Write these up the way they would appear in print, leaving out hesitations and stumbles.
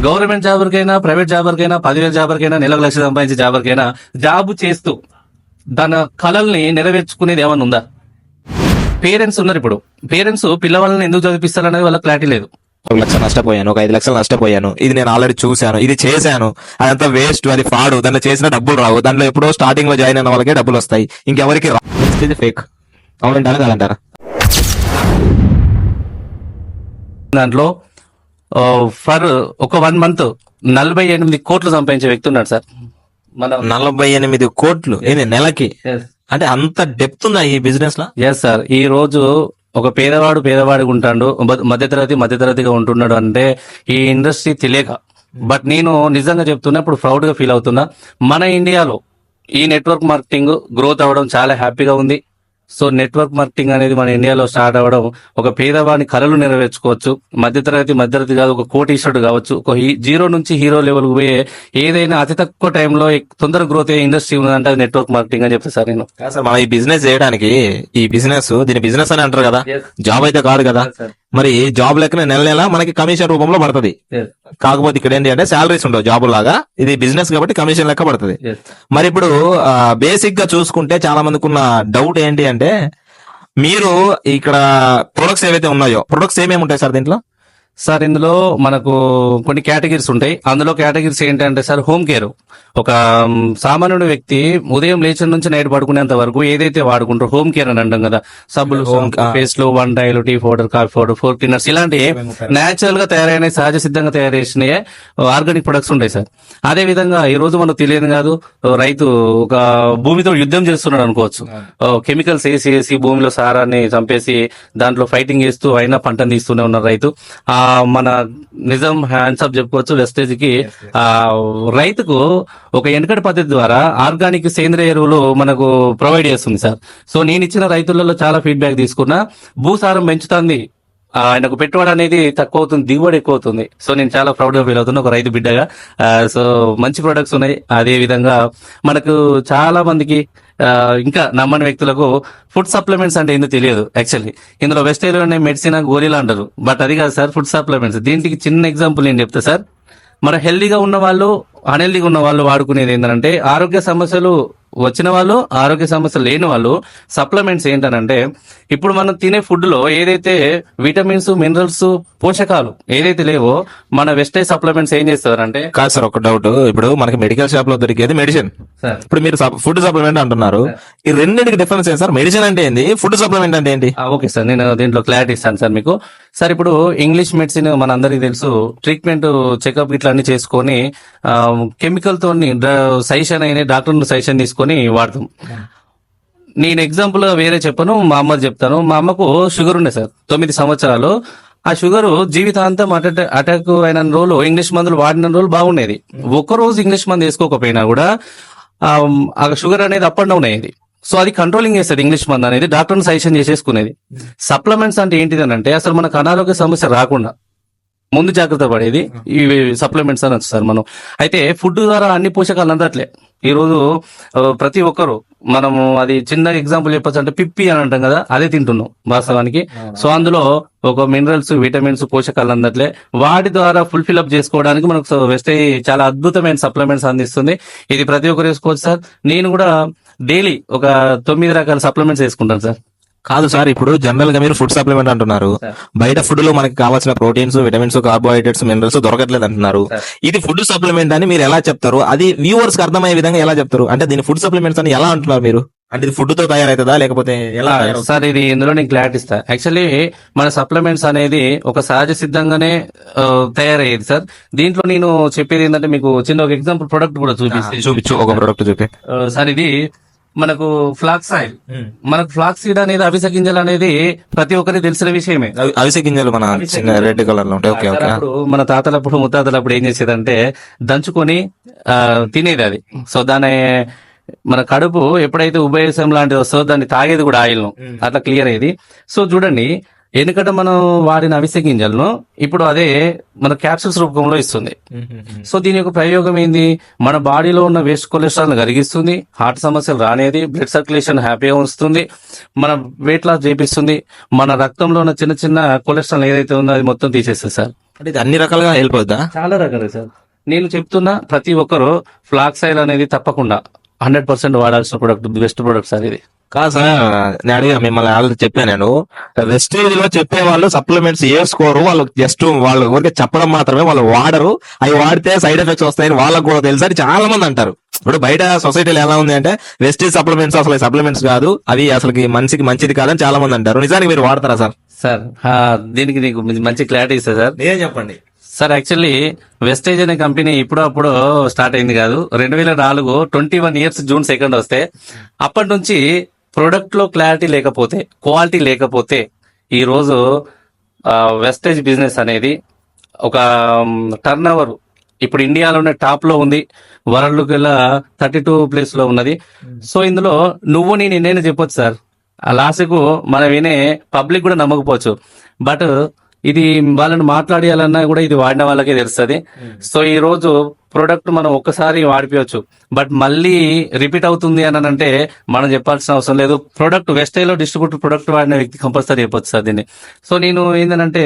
Government జాబర్కైనా private జాబర్కైనా 10,000 జాబర్కైనా నెలకు 1,00,000 సంపాదించే జాబర్కైనా job చేస్తూ తన కళల్ని నెరవేర్చుకునేది ఏమన్నా ఉందా? పేరెంట్స్ ఉన్నారు. ఇప్పుడు పేరెంట్స్ పిల్లవాళ్ళని ఎందుకు చదివిస్తారనేది వాళ్ళకి క్లారిటీ లేదు. 1,00,000 నష్టపోయాను, ఒక 5,00,000 నష్టపోయాను, ఇది నేను ఆల్రెడీ చూశాను, ఇది చేశాను, అదంతా వేస్ట్, అది ఫాడు, దాంట్లో చేసిన డబ్బులు రావు, దాంట్లో ఎప్పుడో స్టార్టింగ్ లో జాయిన్ అయిన వాళ్ళకే డబ్బులు వస్తాయి, ఇంకెవరికి రావు. ఫేక్ అవునంటారా కాదంటారా? దాంట్లో ఫర్ ఒక 1 month 48 కోట్లు సంపాదించే వ్యక్తి ఉన్నాడు సార్. మన 48 కోట్లు ఏంది నెలకి? అంటే అంత డెప్త్ ఉందా ఈ బిజినెస్ లో? Yes sir. ఈ రోజు ఒక పేదవాడిగా ఉంటాడు, మధ్యతరగతిగా ఉంటున్నాడు అంటే ఈ ఇండస్ట్రీ తెలియక. బట్ నేను నిజంగా చెప్తున్నా, ఇప్పుడు ప్రౌడ్ గా ఫీల్ అవుతున్నా. మన ఇండియాలో ఈ నెట్వర్క్ మార్కెటింగ్ గ్రోత్ అవ్వడం చాలా హ్యాపీగా ఉంది. సో నెట్వర్క్ మార్కెటింగ్ అనేది మన ఇండియాలో స్టార్ట్ అవ్వడం, ఒక పేదవాడిని కళలు నెరవేర్చుకోవచ్చు. మధ్యతరగతి కాదు, ఒక కోటీశ్వరుడు కావచ్చు. ఒక 0 నుంచి హీరో లెవెల్ కు పోయే ఏదైనా అతి తక్కువ టైంలో తొందర గ్రోత్ అయ్యే ఇండస్ట్రీ ఉందంటే అది నెట్వర్క్ మార్కెటింగ్ అని చెప్తా సార్ నేను. సార్ మనం ఈ బిజినెస్ చేయడానికి, ఈ బిజినెస్ దీని బిజినెస్ అని అంటారు కదా, జాబ్ అయితే కాదు కదా. మరి జాబ్ లెక్కన నెల మనకి కమిషన్ రూపంలో పడుతుంది. కాకపోతే ఇక్కడ ఏంటి అంటే శాలరీస్ ఉండవు జాబ్ లాగా, ఇది బిజినెస్ కాబట్టి కమిషన్ లెక్క పడుతుంది. మరి ఇప్పుడు బేసిక్ గా చూసుకుంటే చాలా మందికి ఉన్న డౌట్ ఏంటి అంటే, మీరు ఇక్కడ ప్రొడక్ట్స్ ఏవైతే ఉన్నాయో, ప్రొడక్ట్స్ ఏమేమి ఉంటాయి సార్ దీంట్లో? సార్ ఇందులో మనకు కొన్ని కేటగిరీస్ ఉంటాయి. అందులో కేటగిరీస్ ఏంటంటే సార్, హోమ్ కేర్. ఒక సామాన్యుడు వ్యక్తి ఉదయం లేచిన నుంచి నైట్ పడుకునేంత వరకు ఏదైతే వాడుకుంటారో హోమ్ కేర్ అని అంటాం కదా. సబ్బులు, పేస్ట్లు, వంటలు, tea powder, coffee powder, floor cleaners, ఇలాంటి నేచురల్ గా తయారైన, సహజ సిద్ధంగా తయారు చేసిన ఆర్గానిక్ ప్రొడక్ట్స్ ఉంటాయి సార్. అదే విధంగా ఈ రోజు మనకు తెలియదు కాదు, రైతు ఒక భూమితో యుద్ధం చేస్తున్నాడు అనుకోవచ్చు. కెమికల్స్ వేసి భూమిలో సారాన్ని చంపేసి దాంట్లో ఫైటింగ్ చేస్తూ అయినా పంటను తీస్తూనే ఉన్న రైతు. మన నిజం హ్యాండ్స్ అప్ చెప్పుకోవచ్చు వెస్టేజ్ కి. రైతుకు ఒక వెనకటి పద్ధతి ద్వారా ఆర్గానిక్ సేంద్రియ ఎరువులు మనకు ప్రొవైడ్ చేస్తుంది సార్. సో నేను ఇచ్చిన రైతులలో చాలా ఫీడ్బ్యాక్ తీసుకున్నా. భూసారం పెంచుతుంది, ఆయనకు పెట్టుబడి అనేది తక్కువ అవుతుంది, దిగుబడి ఎక్కువ అవుతుంది. సో నేను చాలా ప్రౌడ్ గా ఫీల్ అవుతున్నా ఒక రైతు బిడ్డగా. సో మంచి ప్రొడక్ట్స్ ఉన్నాయి. అదే విధంగా మనకు చాలా మందికి ఇంకా నమ్మని వ్యక్తులకు ఫుడ్ సప్లిమెంట్స్ అంటే ఏందో తెలియదు. యాక్చువల్లీ ఇందులో వెస్టేజ్ మెడిసిన్, గోళీలు అంటారు, బట్ అది కాదు సార్ ఫుడ్ సప్లిమెంట్స్. దీనికి చిన్న ఎగ్జాంపుల్ నేను చెప్తా సార్. మన హెల్దీగా ఉన్న వాళ్ళు, అన్హెల్దీగా ఉన్న వాళ్ళు వాడుకునేది ఏంటంటే, ఆరోగ్య సమస్యలు వచ్చిన వాళ్ళు, ఆరోగ్య సమస్యలు లేని వాళ్ళు సప్లిమెంట్స్ ఏంటనంటే, ఇప్పుడు మనం తినే ఫుడ్ లో ఏదైతే విటమిన్స్, మినరల్స్, పోషకాలు ఏదైతే లేవో మన వెస్టేజ్ సప్లిమెంట్స్ ఏం చేస్తారంటే. కాదు సార్, ఒక డౌట్. ఇప్పుడు మనకి మెడికల్ షాప్ లో దొరికేది మెడిసిన్, ఇప్పుడు మీరు ఫుడ్ సప్లిమెంట్ అంటున్నారు. ఈ రెండింటికి డిఫరెన్స్ ఏంటి సార్? మెడిసిన్ అంటే ఏంటి, ఫుడ్ సప్లిమెంట్ అంటే ఏంటి? ఓకే సార్, నేను దీంట్లో క్లారిటీ ఇస్తాను సార్ మీకు. సార్ ఇప్పుడు ఇంగ్లీష్ మెడిసిన్ మన అందరికి తెలుసు, ట్రీట్మెంట్ చెకప్ ఇట్లా అన్ని చేసుకొని కెమికల్ తో సజెషన్ అయిన డాక్టర్ సజెషన్ తీసుకొని వాడతాం. నేను ఎగ్జాంపుల్ గా వేరే చెప్పను, మా అమ్మ చెప్తాను. మా అమ్మకు షుగర్ ఉండే సార్, 9 సంవత్సరాలు. ఆ షుగర్ జీవితాంతం అటాక్ అయిన రోజులు ఇంగ్లీష్ మందులు వాడిన రోజులు బాగుండేది. ఒక్కరోజు ఇంగ్లీష్ మందు వేసుకోకపోయినా కూడా ఆ షుగర్ అనేది అప్ అండ్ డౌన్ అయ్యేది. సో అది కంట్రోలింగ్ చేస్తుంది ఇంగ్లీష్ మందు అనేది, డాక్టర్ని సజెషన్ చేసేసుకునేది. సప్లిమెంట్స్ అంటే ఏంటిది అంటే, అసలు మనకు అనారోగ్య సమస్య రాకుండా ముందు జాగ్రత్త పడేది ఇవి సప్లిమెంట్స్ అని సార్ మనం. అయితే ఫుడ్ ద్వారా అన్ని పోషకాలు అందట్లే. ఈ రోజు ప్రతి ఒక్కరు మనము, అది చిన్న ఎగ్జాంపుల్ చెప్పచ్చు అంటే పిప్పి అని అంటాం కదా, అదే తింటున్నాం వాస్తవానికి. సో అందులో ఒక మినరల్స్, విటమిన్స్, పోషకాలు అందట్లే. వాటి ద్వారా ఫుల్ఫిల్ అప్ చేసుకోవడానికి మనకు వెస్టేజ్ చాలా అద్భుతమైన సప్లిమెంట్స్ అందిస్తుంది. ఇది ప్రతి ఒక్కరు వేసుకోవచ్చు సార్. నేను కూడా డైలీ ఒక 9 రకాల సప్లిమెంట్స్ వేసుకుంటాను సార్. కాదు సార్, ఇప్పుడు జనరల్ గా మీరు ఫుడ్ సప్లిమెంట్ అంటున్నారు, బయట ఫుడ్ లో మనకి కావాల్సిన ప్రోటీన్స్, విటమిన్స్, కార్బోహైడ్రేట్స్, మినరల్స్ దొరకట్లేదు అంటున్నారు. ఇది ఫుడ్ సప్లిమెంట్ అని మీరు ఎలా చెప్తారు? అది వ్యూవర్స్ కి అర్థమయ్యే విధంగా ఎలా చెప్తారు? అంటే దీని ఫుడ్ సప్లిమెంట్స్ అని ఎలా అంటున్నారు మీరు? అంటే ఇది ఫుడ్ తో తయారైతుందా లేకపోతే ఎలా? సార్ ఇది ఇందులో నేను క్లారిటీ ఇస్తా. యాక్చువల్లీ మన సప్లిమెంట్స్ అనేది ఒక సహజ సిద్ధంగానే తయారయ్యేది సార్. దీంట్లో నేను చెప్పేది ఏంటంటే, మీకు చిన్న ఒక ఎగ్జాంపుల్ ప్రొడక్ట్ కూడా చూపించు, ఒక ప్రొడక్ట్ చూపి సార్. ఇది మనకు ఫ్లాక్స్ ఆయిల్. మనకు ఫ్లాక్స్ సీడ్ అనేది, అవిసె గింజలు అనేది ప్రతి ఒక్కరికి తెలిసిన విషయమే. అవిసె గింజలు మన రెడ్ కలర్ లో ఉంటాయి. అప్పుడు మన తాతలప్పుడు, ముత్తాతలప్పుడు ఏం చేసేదంటే దంచుకొని తినేది అది. సో దాని మన కడుపు ఎప్పుడైతే ఉభయసం లాంటిది వస్తుందో దాన్ని తాగేది కూడా ఆయిల్ ను, అట్లా క్లియర్ అయ్యేది. సో చూడండి, ఎందుకంటే మనం వాడిన అవిసె గింజలను ఇప్పుడు అదే మన క్యాప్సూల్స్ రూపంలో ఇస్తుంది. సో దీని యొక్క ప్రయోగం ఏంది, మన బాడీలో ఉన్న వేస్ట్ కొలెస్ట్రాల్ కరిగిస్తుంది, హార్ట్ సమస్యలు రానేది, బ్లడ్ సర్క్యులేషన్ హ్యాపీగా ఉంచుతుంది, మన వెయిట్ లాస్ చేపిస్తుంది, మన రక్తంలో ఉన్న చిన్న చిన్న కొలెస్ట్రాల్ ఏదైతే ఉందో అది మొత్తం తీసేస్తుంది సార్. అంటే ఇది అన్ని రకాలుగా హెల్ప్ అవుతుందా? చాలా రకాలు సార్. నేను చెప్తున్నా ప్రతి ఒక్కరు ఫ్లాక్స్ ఆయిల్ అనేది తప్పకుండా 100% వాడాల్సిన ప్రొడక్ట్, బెస్ట్ ప్రొడక్ట్ సార్ ఇది. కాదు సార్, నేను అడిగా మిమ్మల్ని ఆల్రెడీ చెప్పాను నేను, వెస్టేజ్ లో చెప్పే వాళ్ళు సప్లిమెంట్స్ వేసుకోరు, వాళ్ళు జస్ట్ వాళ్ళు ఊరికే చెప్పడం మాత్రమే, వాళ్ళు వాడరు, అవి వాడితే సైడ్ ఎఫెక్ట్స్ వస్తాయని వాళ్ళకు కూడా తెలుసు అని చాలా మంది అంటారు. ఇప్పుడు బయట సొసైటీలో ఎలా ఉంది అంటే వెస్టేజ్ సప్లిమెంట్స్ అసలు సప్లిమెంట్స్ కాదు, అవి అసలు మనిషికి మంచిది కాదని చాలా మంది అంటారు. నిజానికి మీరు వాడతారా సార్? సార్ దీనికి నీకు మంచి క్లారిటీ ఇస్తా సార్. నేనే చెప్పండి సార్, యాక్చువల్లీ వెస్టేజ్ అనే కంపెనీ ఇప్పుడు స్టార్ట్ అయింది కాదు. 2004 21 ఇయర్స్ జూన్ 2 వస్తే అప్పటి నుంచి ప్రొడక్ట్ లో క్లారిటీ లేకపోతే, క్వాలిటీ లేకపోతే ఈ రోజు వెస్టేజ్ బిజినెస్ అనేది ఒక టర్న్ ఓవర్ ఇప్పుడు ఇండియాలోనే టాప్ లో ఉంది, వరల్డ్ గల 32 ప్లేస్ లో ఉన్నది. సో ఇందులో నువ్వు నేను చెప్పొచ్చు సార్, ఆ లాస్ట్కు మనం వినే పబ్లిక్ కూడా నమ్మకపోవచ్చు, బట్ ఇది వాళ్ళని మాట్లాడాలన్నా కూడా ఇది వాడిన వాళ్ళకే తెలుస్తుంది. సో ఈ రోజు ప్రొడక్ట్ మనం ఒక్కసారి వాడిపోవచ్చు, బట్ మళ్ళీ రిపీట్ అవుతుంది అని అంటే మనం చెప్పాల్సిన అవసరం లేదు. ప్రొడక్ట్ వెస్టైల్ లో డిస్ట్రిబ్యూటర్ ప్రొడక్ట్ వాడిన వ్యక్తి కంపల్సరీ చెప్పొచ్చు సార్ దీన్ని. సో నేను ఏంటంటే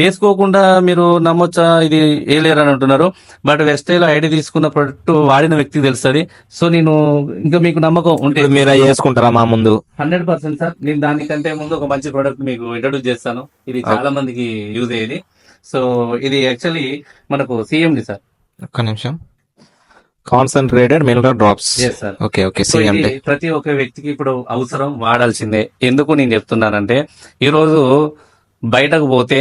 వేసుకోకుండా మీరు నమ్మొచ్చా ఇది వేయలేరు అని అంటున్నారు, బట్ వెస్టైల్ ఐడి తీసుకున్న ప్రొడక్ట్ వాడిన వ్యక్తికి తెలుస్తుంది. సో నేను ఇంకా మీకు నమ్మకం ఉంటే మీరు వేసుకుంటారా మా ముందు? 100% సార్. నేను దానికంటే ముందు ఒక మంచి ప్రొడక్ట్ మీకు ఇంట్రొడ్యూస్ చేస్తాను, ఇది చాలా మందికి యూజ్ అయ్యేది. సో ఇది యాక్చువల్లీ మనకు సిఎండి సార్. ఒక్క నిమిషం. Concentrated mineral drops. Yes sir. Okay okay. So ఇది ప్రతి ఒక్క వ్యక్తికి ఇప్పుడు అవసరం, వాడాల్సిందే. ఎందుకు నేను చెప్తున్నానంటే ఈ రోజు బయటకు పోతే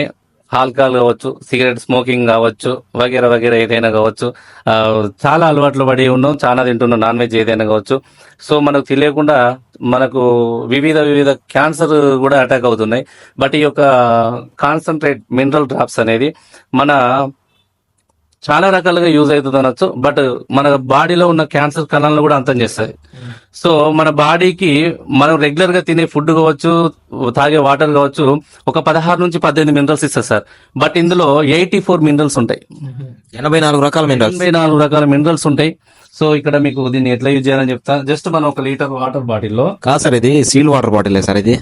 ఆల్కహాల్ కావచ్చు, సిగరెట్ స్మోకింగ్ కావచ్చు, వగేరా వగేరా ఏదైనా కావచ్చు, చాలా అలవాట్లు పడి ఉన్నాం, చాలా తింటున్నాం, నాన్ వెజ్ ఏదైనా కావచ్చు. సో మనకు తెలియకుండా మనకు వివిధ క్యాన్సర్ కూడా అటాక్ అవుతున్నాయి. బట్ ఈ యొక్క కాన్సన్ట్రేట్ మినరల్ డ్రాప్స్ అనేది మన చాలా రకాలుగా యూజ్ అవుతుంది అనొచ్చు, బట్ మన బాడీలో ఉన్న క్యాన్సర్ కణాలను కూడా అంతం చేస్తుంది. సో మన బాడీకి మనం రెగ్యులర్ గా తినే ఫుడ్ కావచ్చు, తాగే వాటర్ కావచ్చు, ఒక 16 నుంచి 18 మినరల్స్ ఇస్తుంది సార్. బట్ ఇందులో 84 మినరల్స్ ఉంటాయి, 84 రకాల మినరల్స్, 84 రకాల మినరల్స్ ఉంటాయి. సో ఇక్కడ మీకు దీన్ని ఎట్లా యూజ్ చేయాలని చెప్తా. జస్ట్ మనం 1 లీటర్ వాటర్ బాటిల్లో, కాదు సార్ ఇది సీల్ వాటర్ బాటిల్ సార్, ఇది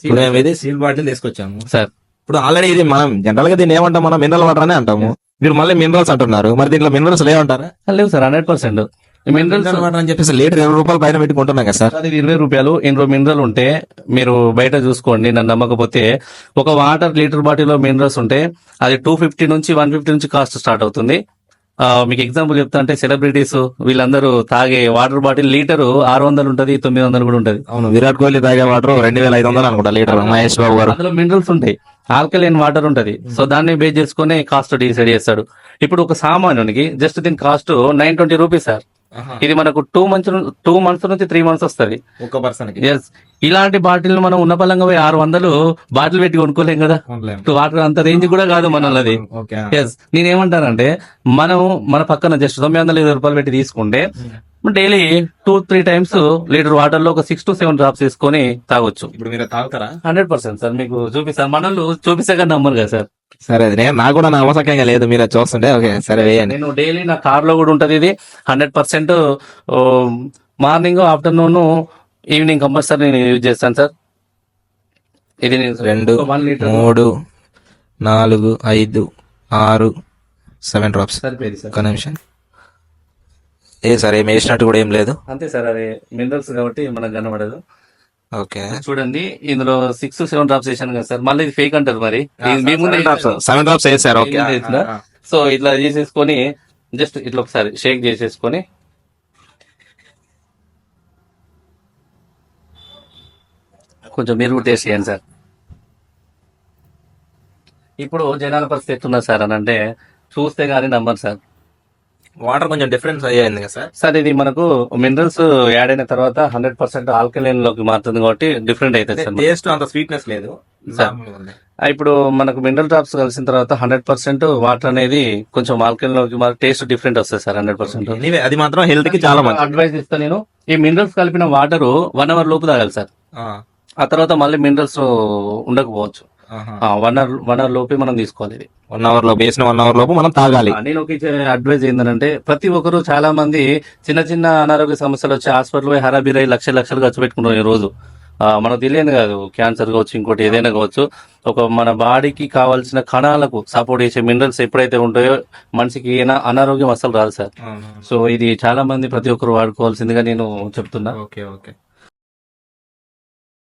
ఇప్పుడు మేము ఇది సీల్ బాటిల్ తీసుకొచ్చాము సార్. ఇప్పుడు ఆల్రెడీ ఇది మనం జనరల్ గా దీన్ని ఏమంటాం, మనం మినరల్ వాటర్ అనే అంటాము, మీరు మళ్ళీ మినరల్స్ అంటున్నారు, మరి దీంట్లో మినరల్స్ లేవంటారా? లేవు సార్, 100% మినరల్స్ వాటర్ అని చెప్పేసి లీటర్ 20 రూపాయలు పైన పెట్టుకుంటున్నాం కదా సార్. అది 20 రూపాయలు. ఇందులో మినరల్ ఉంటే మీరు బయట చూసుకోండి, నన్ను నమ్మకపోతే. ఒక వాటర్ లీటర్ బాటిల్ లో మినరల్స్ ఉంటే అది 250 నుంచి 150 నుంచి కాస్ట్ స్టార్ట్ అవుతుంది. మీకు ఎగ్జాంపుల్ చెప్తా అంటే సెలబ్రిటీస్ వీళ్ళందరూ తాగే వాటర్ బాటిల్ లీటరు 600 ఉంటది, 900 కూడా ఉంటది. అవును, విరాట్ కోహ్లీ తాగే వాటర్ 2500 అనుకుంటా లీటర్, మహేష్ బాబు గారు. అందులో మినరల్స్ ఉంటాయి, ఆల్కలైన్ వాటర్ ఉంటది. సో దాన్ని బేస్ చేసుకుని కాస్ట్ డిసైడ్ చేస్తాడు. ఇప్పుడు ఒక సామాన్యునికి జస్ట్ దీని కాస్ట్ 920 రూపీస్ సార్. ఇది మనకు 2 మంత్స్ నుంచి 3 మంత్స్ వస్తుంది ఒక పర్సన్. ఎస్, ఇలాంటి బాటిల్ మనం ఉన్న పలంగా 600 బాటిల్ పెట్టి కొనుక్కోలేం కదా, వాటర్ అంత రేంజ్ కూడా కాదు మనది. ఎస్, నేనేమంటానంటే మనం మన పక్కన జస్ట్ 920 రూపాయలు పెట్టి తీసుకుంటే డైలీ 2-3 టైమ్స్ లీటర్ వాటర్ లో ఒక 6 to 7 డ్రాప్స్ తీసుకొని తాగొచ్చు. ఇప్పుడు మీరు తాగుతారా? 100% సార్. మీకు చూపిస్తాను, మనల్ని చూపిస్తాక నమ్మరు కదా సార్. సరే, నాకు కూడా నా అవసరంగా లేదు, మీరు చూస్తుంటే. ఓకే సరే, వేయండి. నేను డైలీ నా కార్ లో కూడా ఉంటది ఇది. 100% మార్నింగ్, ఆఫ్టర్నూన్, ఈవినింగ్ కంపల్సరీ నేను యూజ్ చేస్తాను సార్. ఇది 2, 1 లీటర్ 3, 4, 5, 6, 7 డ్రాప్స్. సరిపోయింది సార్. ఒక నిమిషం. సార్ ఏం వేసినట్టు కూడా ఏం లేదు. అంతే సార్, అది మినరల్స్ కాబట్టి మనకు కనబడదు. ఓకే చూడండి, ఇందులో 6 to 7 డ్రాప్స్ వేసాను కదా సార్. మళ్ళీ ఇది ఫేక్ అంటారు మరి. మీ ముందే 7 డ్రాప్స్ వేసారు. ఓకే. సో ఇట్లా చేసేసుకొని జస్ట్ ఇట్లా ఒకసారి షేక్ చేసేసుకొని కొంచెం మీరు కూడా టేస్ట్ చేయండి సార్. ఇప్పుడు జనాల పరిస్థితి ఎట్లున్నారు సార్ అని అంటే చూస్తే గానీ నమ్మరు సార్. వాటర్ కొంచెం డిఫరెన్స్ అయ్యింది కదా సార్. సార్ ఇది మనకు మినరల్స్ యాడ్ అయిన తర్వాత 100% ఆల్కలైన్ లోకి మారుతుంది కాబట్టి డిఫరెంట్ అవుతుంది సార్. టేస్ట్ అంత స్వీట్నెస్ లేదు సార్. ఇప్పుడు మనకు మినరల్ డ్రాప్స్ కలిసిన తర్వాత 100% వాటర్ అనేది కొంచెం ఆల్కలైన్ లోకి మారి టేస్ట్ డిఫరెంట్ వస్తుంది సార్. 100% అది మాత్రం హెల్త్ కి చాలా మంచి అడ్వైస్ ఇస్తాను నేను. ఈ మినరల్స్ కలిపిన వాటర్ 1 hour లోపు తాగాలి సార్. ఆ తర్వాత మళ్ళీ మినరల్స్ ఉండకపోవచ్చు. 1 hour లోపే మనం తీసుకోవాలి. ఇది 1 hour లోపు వేసిన 1 hour లోపు మనం తాగాలి. నేను ఒక అడ్వైజ్ ఏంటంటే ప్రతి ఒక్కరు చాలా మంది చిన్న అనారోగ్య సమస్యలు వచ్చి హాస్పిటల్ పోయి హరాబీరై లక్షలు ఖర్చు పెట్టుకుంటారు ఈ రోజు. మనకు తెలియదు కాదు, క్యాన్సర్ కావచ్చు, ఇంకోటి ఏదైనా కావచ్చు. మన బాడీకి కావాల్సిన కణాలకు సపోర్ట్ చేసే మినరల్స్ ఎప్పుడైతే ఉంటాయో మనిషికి అనారోగ్యం అసలు రాదు సార్. సో ఇది చాలా మంది ప్రతి ఒక్కరు వాడుకోవాల్సిందిగా నేను చెప్తున్నా. Okay okay